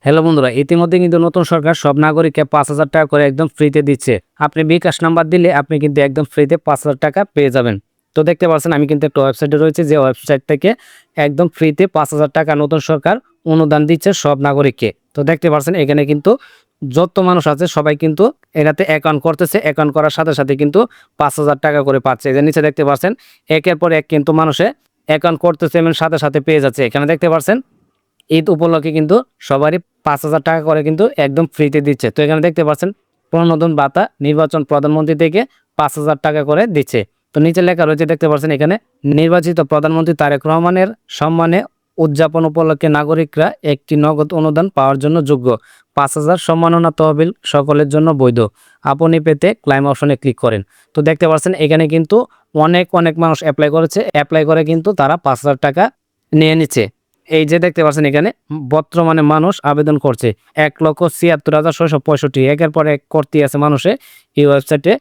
Hello বন্ধুরা, ইতিমধ্যে কিন্তু নতুন সরকার সব নাগরিককে ৫,০০০ টাকা করে একদম ফ্রিতে দিচ্ছে। আপনি বিকাশ নাম্বার দিলে আপনি কিন্তু একদম ফ্রিতে ৫,০০০ টাকা পেয়ে যাবেন। তো দেখতে পাচ্ছেন আমি কিন্তু একটা ওয়েবসাইটে রয়েছে, যে ওয়েবসাইট থেকে একদম ফ্রিতে ৫,০০০ টাকা নতুন সরকার অনুদান দিচ্ছে সব নাগরিককে। তো দেখতে পাচ্ছেন এখানে কিন্তু যত মানুষ আছে সবাই কিন্তু এটাতে অ্যাকাউন্ট করতেছে। অ্যাকাউন্ট করার সাথে সাথে কিন্তু ৫,০০০ টাকা করে পাচ্ছে। এর নিচে দেখতে পাচ্ছেন একের পর এক কিন্তু মানুষে অ্যাকাউন্ট করতেছে এবং সাথে সাথে পেয়ে যাচ্ছে। এখানে দেখতে পাচ্ছেন ঈদ উপলক্ষে কিন্তু সবারই ৫,০০০ টাকা করে কিন্তু একদম ফ্রিতে দিচ্ছে। তো এখানে দেখতে পাচ্ছেন প্রণোদন ভাতা নির্বাচন প্রধানমন্ত্রী থেকে ৫,০০০ টাকা করে দিচ্ছে। তো নিচে লেখা রয়েছে দেখতে পাচ্ছেন এখানে, নির্বাচিত প্রধানমন্ত্রী তারেক রহমানের সম্মানে উদযাপন উপলক্ষে নাগরিকরা একটি নগদ অনুদান পাওয়ার জন্য যোগ্য। ৫,০০০ সম্মাননা তহবিল সকলের জন্য বৈধ। আপনি পেতে ক্লাইম অপশনে ক্লিক করেন। তো দেখতে পাচ্ছেন এখানে কিন্তু অনেক মানুষ অ্যাপ্লাই করেছে। অ্যাপ্লাই করে কিন্তু তারা ৫,০০০ টাকা নিয়ে নিচ্ছে। এই যে দেখতে পাচ্ছেন এখানে বর্তমানে মানুষ আবেদন করছে ১,৭৬,৬৬৫। একের পর এক করতে আছে মানুষে এই ওয়েবসাইটে।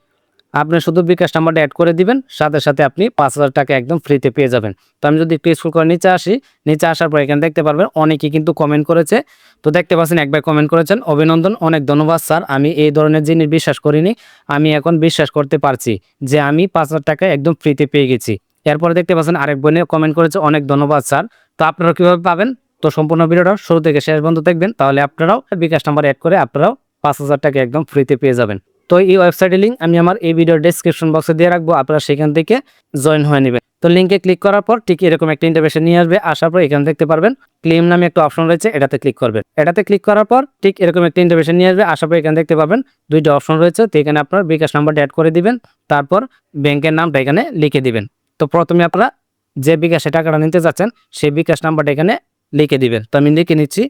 আপনি শুধু বিকাশ নাম্বারটা অ্যাড করে দিবেন, সাথে সাথে আপনি ৫,০০০ টাকা একদম ফ্রিতে পেয়ে যাবেন। তো আমি যদি একটু স্ক্রল করে নিচে আসি, নিচে আসার পর এখানে দেখতে পারবেন অনেকেই কিন্তু কমেন্ট করেছে। তো দেখতে পাচ্ছেন একবার কমেন্ট করেছেন, অভিনন্দন, অনেক ধন্যবাদ স্যার, আমি এই ধরনের জিনিস বিশ্বাস করিনি, আমি এখন বিশ্বাস করতে পারছি যে আমি ৫,০০০ টাকা একদম ফ্রিতে পেয়ে গেছি। এরপরে দেখতে পাচ্ছেন আরেক বোনে কমেন্ট করেছে, অনেক ধন্যবাদ স্যার। তো আপনারা কিভাবে পাবেন? তো সম্পূর্ণ ভিডিওটা শুরু থেকে শেষ পর্যন্ত দেখবেন, তাহলে আপনারাও বিকাশ নাম্বার অ্যাড করে আপনারাও ৫,০০০ টাকা একদম ফ্রিতে পেয়ে যাবেন। তো এই ওয়েবসাইটের লিঙ্ক আমি আমার এই ভিডিওর ডেসক্রিপশন বক্সে দিয়ে রাখবো, আপনারা সেখান থেকে জয়েন হয়ে নেবেন। তো লিঙ্কে ক্লিক করার পর ঠিক এরকম একটা ইন্টারফেসে নিয়ে আসবে। আসার পর এখানে দেখতে পারবেন ক্লেম নামে একটা অপশন রয়েছে, এটাতে ক্লিক করবেন। এটাতে ক্লিক করার পর ঠিক এরকম একটা ইন্টারফেসে নিয়ে আসবে। আসার পর এখানে দেখতে পাবেন দুইটা অপশন রয়েছে। তো এখানে আপনার বিকাশ নাম্বারটা অ্যাড করে দিবেন, তারপর ব্যাংকের নামটা এখানে লিখে দিবেন। তো প্রথমে আপনারা যে বিকাশে টাকাটা নিতে যাচ্ছেন সেই বিকাশ নাম্বারটা এখানে লিখে দিবেন। তো আমি লিখে নিচ্ছি।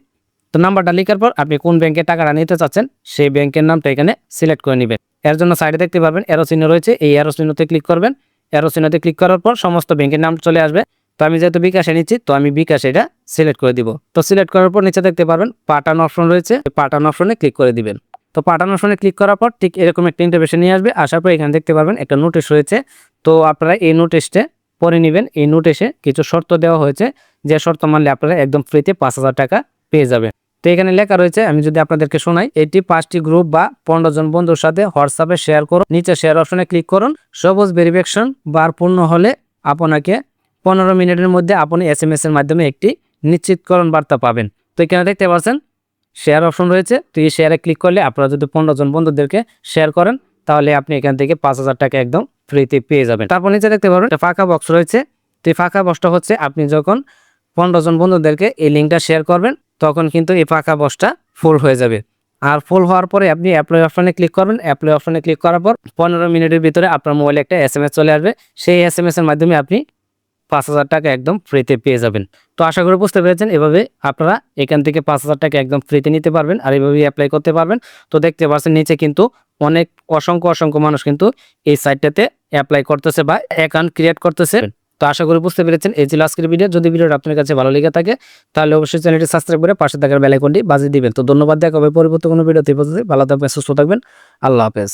তো নাম্বারটা লেখার পর আপনি কোন ব্যাংকে টাকাটা নিতে চাচ্ছেন সেই ব্যাংকের নামটা এখানে সিলেক্ট করে নেবেন। এর জন্য সাইডে দেখতে পাবেন অ্যারো চিহ্ন রয়েছে, এই অ্যারো চিহ্নতে ক্লিক করবেন। অ্যারো চিহ্নতে ক্লিক করার পর সমস্ত ব্যাংকের নাম চলে আসবে। তো আমি যেহেতু বিকাশে নিচ্ছি, তো আমি বিকাশে এটা সিলেক্ট করে দিব। তো সিলেক্ট করার পর নিচে দেখতে পারবেন পাঠানো অপশন রয়েছে, পাঠানো অপশনে ক্লিক করে দিবেন। তো পাঠানো অপশনে ক্লিক করার পর ঠিক এরকম একটা ইন্টারফেসে নিয়ে আসবে। আসার পর এখানে দেখতে পারবেন একটা নোটিশ রয়েছে। তো আপনারা এই নোটিশটা পড়ে নেবেন। এই নোটিশে কিছু শর্ত দেওয়া হয়েছে, যে শর্ত মানলে আপনারা একদম ফ্রিতে ৫,০০০ টাকা পেয়ে যাবেন। তো এখানে লেখা রয়েছে, আমি যদি আপনাদেরকে শোনাই, এটি 5টি গ্রুপ বা 15 জন বন্ধুর সাথে হোয়াটসঅ্যাপে শেয়ার করুন। নিচে শেয়ার অপশনে ক্লিক করুন। সবুজ ভেরিফিকেশন বার পূর্ণ হলে আপনাকে 15 মিনিটের মধ্যে আপনি SMS এর মাধ্যমে একটি নিশ্চিতকরণ বার্তা পাবেন। তো এখানে দেখতে পাচ্ছেন শেয়ার অপশন রয়েছে। তো এই শেয়ারে ক্লিক করলে আপনারা যদি 15 জন বন্ধুদেরকে শেয়ার করেন, তাহলে আপনি এখান থেকে ৫,০০০ টাকা একদম ফ্রিতে পেয়ে যাবেন। তারপর নিচে দেখতে পাবেন একটা ফাঁকা বক্স রয়েছে। তো এই ফাঁকা বক্সটা হচ্ছে আপনি যখন 15 জন বন্ধুদেরকে এই লিঙ্কটা শেয়ার করবেন, তখন কিন্তু এই ফাঁকা বক্সটা ফুল হয়ে যাবে। আর ফুল হওয়ার পরে আপনি অ্যাপ্লাই অপশনে ক্লিক করবেন। অ্যাপ্লাই অপশনে ক্লিক করার পর 15 মিনিটের ভিতরে আপনার মোবাইলে একটা SMS চলে আসবে। সেই SMS এর মাধ্যমে আপনি ৫,০০০ টাকা একদম ফ্রিতে পেয়ে যাবেন। তো আশা করি বুঝতে পেরেছেন, এভাবে আপনারা এখান থেকে ৫,০০০ টাকা একদম ফ্রিতে নিতে পারবেন আর এভাবেই অ্যাপ্লাই করতে পারবেন। তো দেখতে পাচ্ছেন নিচে কিন্তু অনেক অসংখ্য মানুষ কিন্তু এই সাইটটাতে অ্যাপ্লাই করতেছে বা অ্যাকাউন্ট ক্রিয়েট করতেছে। তো আশা করি বুঝতে পেরেছেন। এই ছিল আজকের ভিডিও। যদি ভিডিওটা আপনার কাছে ভালো লেগে থাকে, তাহলে অবশ্যই চ্যানেলটি সাবস্ক্রাইব করে পাশে থাকার বেল আইকনটি বাজিয়ে দিবেন। তো ধন্যবাদ, দেখা হবে পরবর্তী কোনো ভিডিওতে। ভালো থাকবেন, সুস্থ থাকবেন। আল্লাহ হাফেজ।